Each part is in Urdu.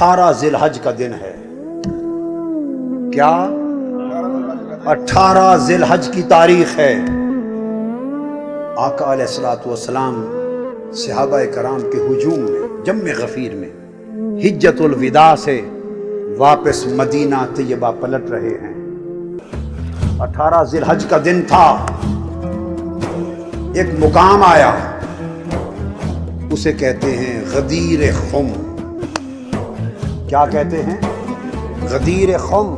18 ذی الحج کا دن ہے. کیا 18 ذی الحج کی تاریخ ہے. آقا علیہ الصلوۃ والسلام صحابہ کرام کے ہجوم میں جم غفیر میں حجۃ الوداع سے واپس مدینہ طیبہ پلٹ رہے ہیں. 18 ذی الحج کا دن تھا. ایک مقام آیا، اسے کہتے ہیں غدیر خم. کیا کہتے ہیں؟ غدیر خم.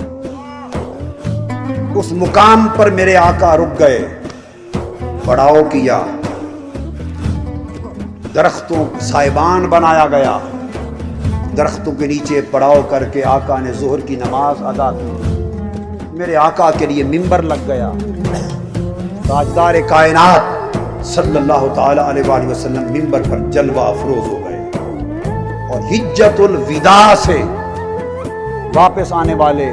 اس مقام پر میرے آقا رک گئے، پڑاؤ کیا، درختوں سائبان بنایا گیا، درختوں کے نیچے پڑاؤ کر کے آقا نے ظہر کی نماز ادا کی. میرے آقا کے لیے ممبر لگ گیا. تاجدار کائنات صلی اللہ تعالی علیہ وآلہ وسلم ممبر پر جلوہ افروز ہو گئے، اور حجۃ الوداع سے واپس آنے والے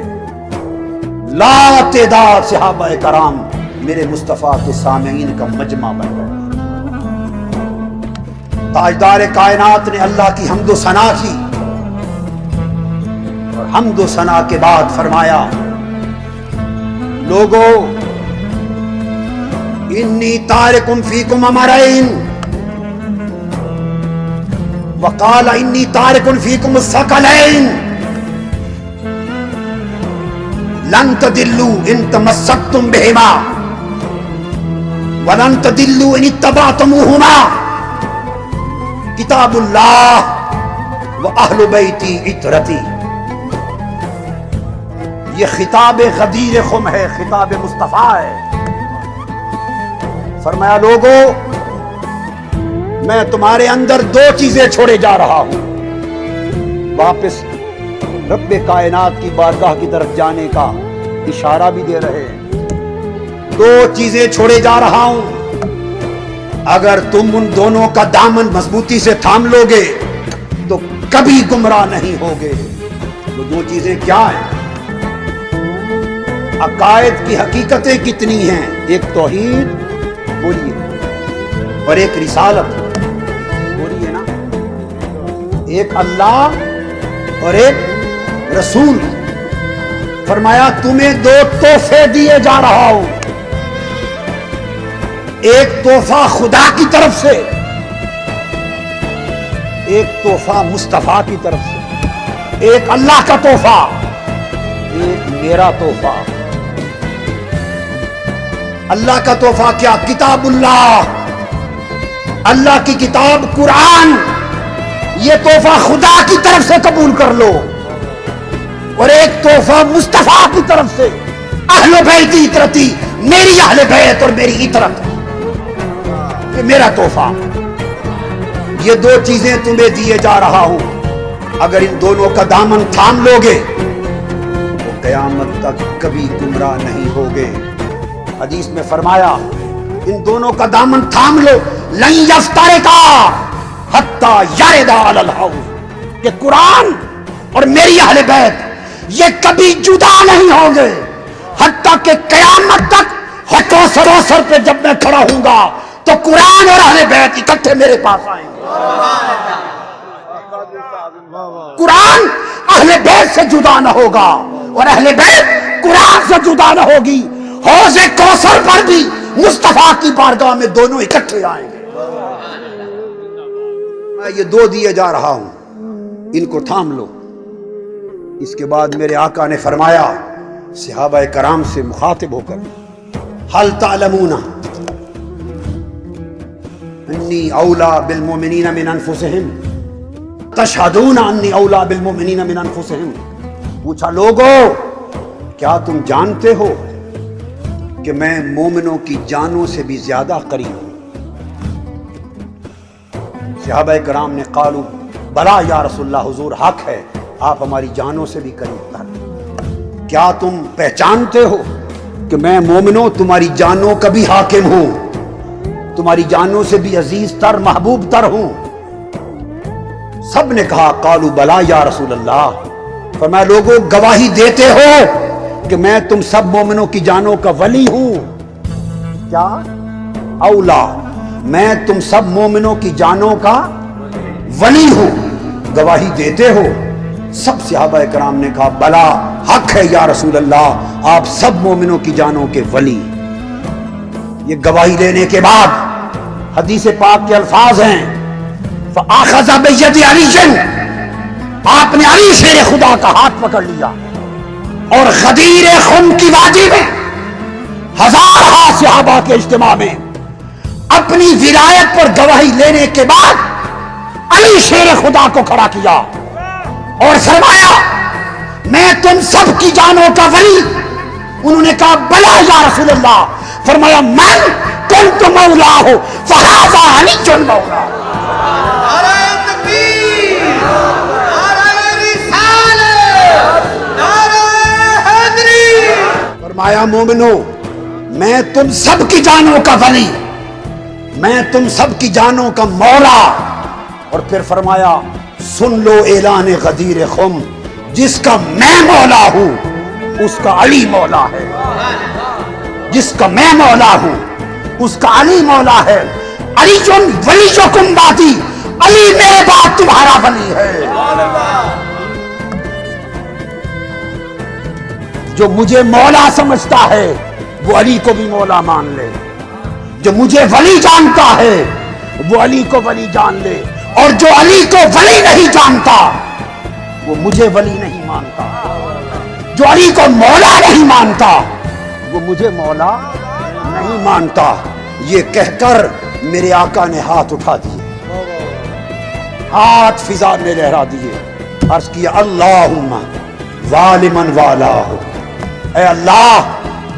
لا تعداد صحابہ کرام میرے مصطفیٰ کے سامعین کا مجمع بن گئے. تاجدار کائنات نے اللہ کی حمد و ثنا کی، اور حمد و ثنا کے بعد فرمایا، لوگو انی تارکم فیکم امرین، وقال انی تارکم فیکم الثقلین لن تدلوا ان تمسکتم بہما ولن تدلوا ان اتبعتموہما کتاب اللہ واہل بیتی عترتی. یہ خطاب غدیر خم ہے، خطاب مصطفیٰ ہے. فرمایا، لوگو میں تمہارے اندر 2 چیزیں چھوڑے جا رہا ہوں. واپس رب کائنات کی بارگاہ کی طرف جانے کا اشارہ بھی دے رہے ہیں. 2 چیزیں چھوڑے جا رہا ہوں، اگر تم ان دونوں کا دامن مضبوطی سے تھام لو گے تو کبھی گمراہ نہیں ہوگے. وہ 2 چیزیں کیا ہیں؟ عقائد کی حقیقتیں کتنی ہیں؟ ایک توحید بولیے، اور ایک رسالت بولیے نا، ایک اللہ اور ایک رسول. فرمایا تمہیں 2 تحفے دیے جا رہا ہوں. ایک تحفہ خدا کی طرف سے، ایک تحفہ مصطفیٰ کی طرف سے. ایک اللہ کا تحفہ، ایک میرا تحفہ. اللہ کا تحفہ کیا؟ کتاب اللہ، اللہ کی کتاب قرآن. یہ تحفہ خدا کی طرف سے قبول کر لو. اور ایک تحفہ مصطفیٰ کی طرف سے، اہل بیت عترتی، میری اہل بیت اور میری عترت، یہ میرا تحفہ. یہ 2 چیزیں تمہیں دیے جا رہا ہوں، اگر ان دونوں کا دامن تھام لو گے تو قیامت تک کبھی گمراہ نہیں ہوگے. حدیث میں فرمایا، ان دونوں کا دامن تھام لو، لن یفترقا حتی یردا علی الحوض، کہ قرآن اور میری اہل بیت یہ کبھی جدا نہیں ہوں گے حتیٰ کہ قیامت تک کوثر پہ جب میں کھڑا ہوں گا تو قرآن اور اہل بیت اکٹھے میرے پاس آئیں گے. قرآن اہل بیت سے جدا نہ ہوگا اور اہل بیت قرآن سے جدا نہ ہوگی. حوض کوثر پر بھی مصطفیٰ کی بارگاہ میں دونوں اکٹھے آئیں گے. میں یہ 2 دیے جا رہا ہوں، ان کو تھام لو. اس کے بعد میرے آقا نے فرمایا صحابہ کرام سے مخاطب ہو کر، هل تعلمون انی اولا بالمؤمنین من انفسہم تشہدون انی اولا بالمؤمنین من انفسہم. پوچھا، لوگو کیا تم جانتے ہو کہ میں مومنوں کی جانوں سے بھی زیادہ قریب ہوں؟ صحابہ کرام نے قالوا بلا یا رسول اللہ، حضور حق ہے، آپ ہماری جانوں سے بھی قریب تر. کیا تم پہچانتے ہو کہ میں مومنوں تمہاری جانوں کا بھی حاکم ہوں، تمہاری جانوں سے بھی عزیز تر محبوب تر ہوں؟ سب نے کہا قالوا بلا یا رسول اللہ. فرمایا، لوگوں گواہی دیتے ہو کہ میں تم سب مومنوں کی جانوں کا ولی ہوں؟ کیا اولا، میں تم سب مومنوں کی جانوں کا ولی ہوں، گواہی دیتے ہو. سب صحابہ کرام نے کہا بلا حق ہے یا رسول اللہ، آپ سب مومنوں کی جانوں کے ولی۔ یہ گواہی لینے کے بعد حدیث پاک کے الفاظ ہیں فَآخَذَ بِيَدِ عَلِيٍّ، آپ نے علی شیر خدا کا ہاتھ پکڑ لیا اور غدیر خم کی وادی میں ہزارہ صحابہ کے اجتماع میں اپنی ولایت پر گواہی لینے کے بعد علی شیر خدا کو کھڑا کیا اور فرمایا میں تم سب کی جانوں کا ولی۔ انہوں نے کہا بلا یا رسول اللہ، فرمایا من کنت مولا ہو فہذا علی مولا۔ فرمایا مومنو میں تم سب کی جانوں کا ولی، میں تم سب کی جانوں کا مولا۔ اور پھر فرمایا سن لو اعلان غدیر خم، جس کا میں مولا ہوں اس کا علی مولا ہے، جس کا میں مولا ہوں اس کا علی مولا ہے۔ علی جن ولی جو کم باتی، علی میرے بعد تمہارا ولی ہے۔ جو مجھے مولا سمجھتا ہے وہ علی کو بھی مولا مان لے، جو مجھے ولی جانتا ہے وہ علی کو ولی جان لے، اور جو علی کو ولی نہیں جانتا وہ مجھے ولی نہیں مانتا، جو علی کو مولا نہیں مانتا وہ مجھے مولا نہیں مانتا۔ یہ کہہ کر میرے آقا نے ہاتھ اٹھا دیے، ہاتھ فضا میں لہرا دیے، عرض کیا اللہم والمن والہ، اے اللہ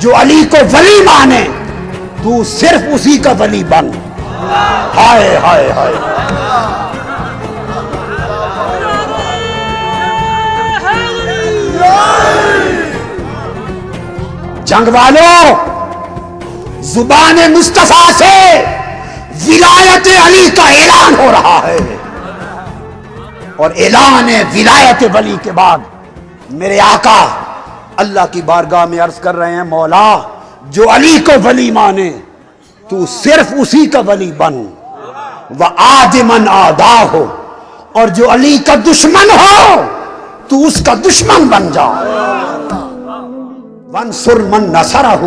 جو علی کو ولی مانے تو صرف اسی کا ولی بن۔ ہائے ہائے ہائے، جنگ والوں زبان مصطفیٰ سے ولایت علی کا اعلان ہو رہا ہے، اور اعلان ولایت ولی کے بعد میرے آقا اللہ کی بارگاہ میں عرض کر رہے ہیں مولا جو علی کو ولی مانے تو صرف اسی کا ولی بن، وَعَادِ مَنْ عَادَاهُ، اور جو علی کا دشمن ہو تو اس کا دشمن بن جا، وَانْصُرْ مَنْ نَصَرَهُ،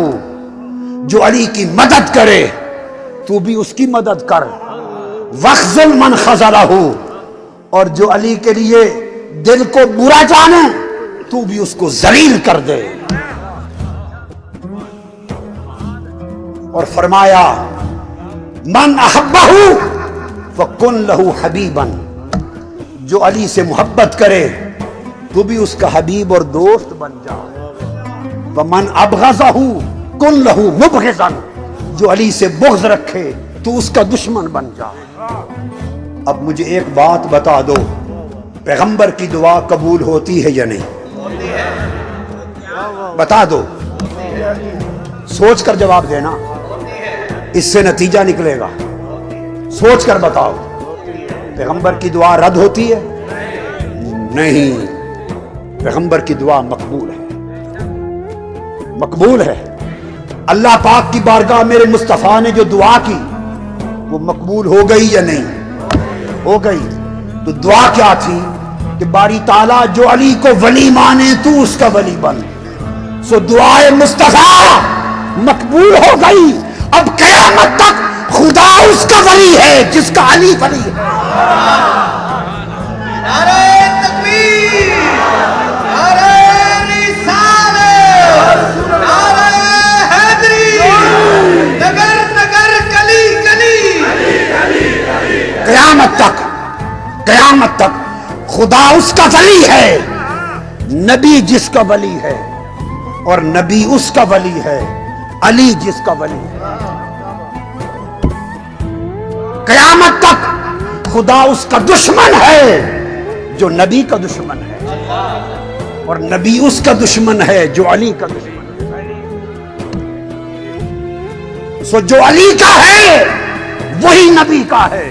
جو علی کی مدد کرے تو بھی اس کی مدد کر، وَاخْذُلْ مَنْ خَذَلَهُ، اور جو علی کے لیے دل کو برا جانے تو بھی اس کو ذلیل کر دے۔ اور فرمایا من احبہ فکن لہو حبیبا، جو علی سے محبت کرے تو بھی اس کا حبیب اور دوست بن جا، ومن ابغضہ کن لہو مبغضا، جو علی سے بغض رکھے تو اس کا دشمن بن جا۔ اب مجھے ایک بات بتا دو، پیغمبر کی دعا قبول ہوتی ہے یا نہیں؟ بتا دو، سوچ کر جواب دینا، اس سے نتیجہ نکلے گا۔ سوچ کر بتاؤ، پیغمبر کی دعا رد ہوتی ہے؟ نہیں، پیغمبر کی دعا مقبول ہے، مقبول ہے۔ اللہ پاک کی بارگاہ میرے مصطفیٰ نے جو دعا کی وہ مقبول ہو گئی یا نہیں؟ ہو گئی۔ تو دعا کیا تھی کہ باری تعالیٰ جو علی کو ولی مانے تو اس کا ولی بن۔ سو دعائے مصطفیٰ مقبول ہو گئی۔ اب قیامت تک خدا اس کا ولی ہے جس کا علی ولی ہے۔ نعرہ تکبیر، نعرہ رسالت، نعرہ حیدری، نگر نگر گلی گلی، قیامت تک، قیامت تک خدا اس کا ولی ہے، نبی جس کا ولی ہے، اور نبی اس کا ولی ہے، علی جس کا ولی ہے۔ قیامت تک خدا اس کا دشمن ہے جو نبی کا دشمن ہے، اور نبی اس کا دشمن ہے جو علی کا دشمن ہے۔ سو جو علی کا ہے وہی نبی کا ہے،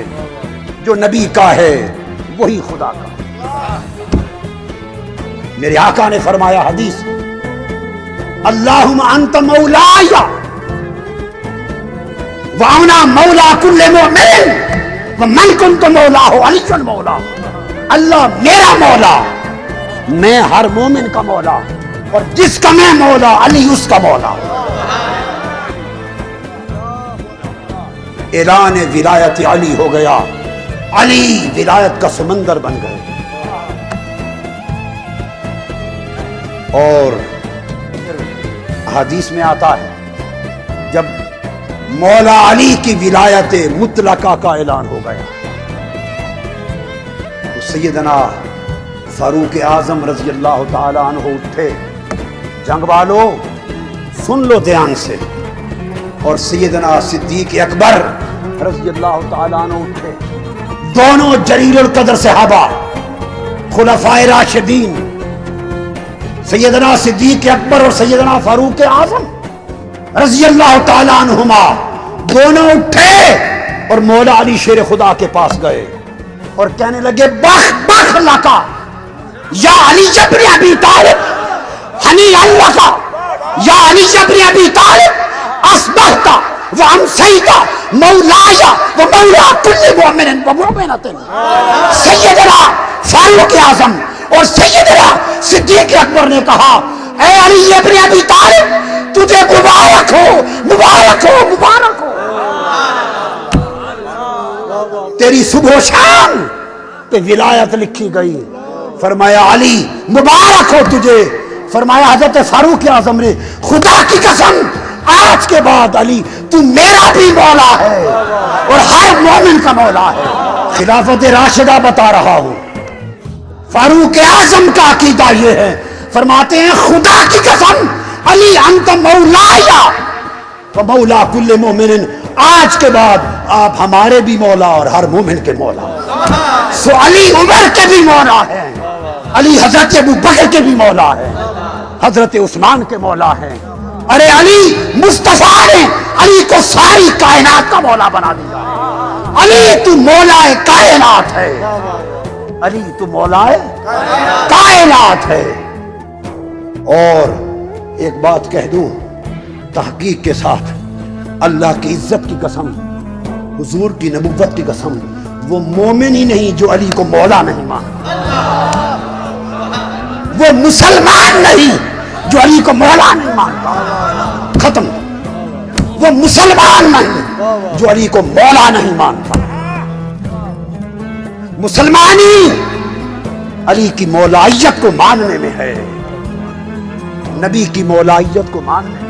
جو نبی کا ہے وہی خدا کا۔ میرے آقا نے فرمایا حدیث، اللہم انت مولاي وانا مولا کل مؤمن ومن کنت مولاه علی المولا، اللہ میرا مولا میں ہر مومن کا مولا، اور جس کا میں مولا علی اس کا مولا۔ اعلان ولایت علی ہو گیا، علی ولایت کا سمندر بن گئے۔ اور حدیث میں آتا ہے جب مولا علی کی ولایت مطلقہ کا اعلان ہو گیا تو سیدنا فاروق اعظم رضی اللہ تعالی عنہ اٹھے، جنگ والوں سن لو دھیان سے، اور سیدنا صدیق اکبر رضی اللہ تعالی عنہ اٹھے، دونوں جلیل القدر صحابہ خلفائے راشدین سیدنا صدیق اکبر اور سیدنا فاروق اعظم رضی اللہ تعالی عنہما دونوں اٹھے اور مولا علی شیر خدا کے پاس گئے اور کہنے لگے بخ بخ لکا یا علی ابن ابی طالب، ہنی اللہ کا یا علی ابن ابی طالب، اصبحت وامسیت مولایا ومولا کل مؤمن ومؤمنۃ۔ سیدنا فاروق اعظم اور سیدنا صدیق اکبر نے کہا اے علی ابن ابی طالب تجھے مبارک ہو مبارک ہو مبارک ہو، تیری صبح و شام پہ ولایت لکھی گئی۔ فرمایا علی مبارک ہو تجھے۔ فرمایا حضرت فاروق اعظم نے خدا کی قسم آج کے بعد علی تو میرا بھی مولا ہے اور ہر مومن کا مولا ہے۔ خلافت راشدہ بتا رہا ہوں، فاروق اعظم کا عقیدہ یہ ہے، فرماتے ہیں خدا کی قسم علی انت مولایا و مولا کل مومن، آج کے بعد آپ ہمارے بھی مولا اور ہر مومن کے مولا۔ سو علی عمر کے بھی مولا ہے، علی حضرت ابو بکر کے بھی مولا ہے، حضرت عثمان کے مولا ہے۔ ارے علی مصطفیٰ نے علی کو ساری کائنات کا مولا بنا دیا۔ علی تو مولا کائنات ہے، علی تو مولا کائنات ہے۔ اور ایک بات کہہ دوں تحقیق کے ساتھ، اللہ کی عزت کی قسم، حضور کی نبوت کی قسم، وہ مومن ہی نہیں جو علی کو مولا نہیں مانتا، وہ مسلمان نہیں جو علی کو مولا نہیں مانتا، ختم۔ وہ مسلمان نہیں جو علی کو مولا نہیں مانتا۔ مسلمانی علی کی مولائیت کو ماننے میں ہے، نبی کی مولائیت کو ماننے میں۔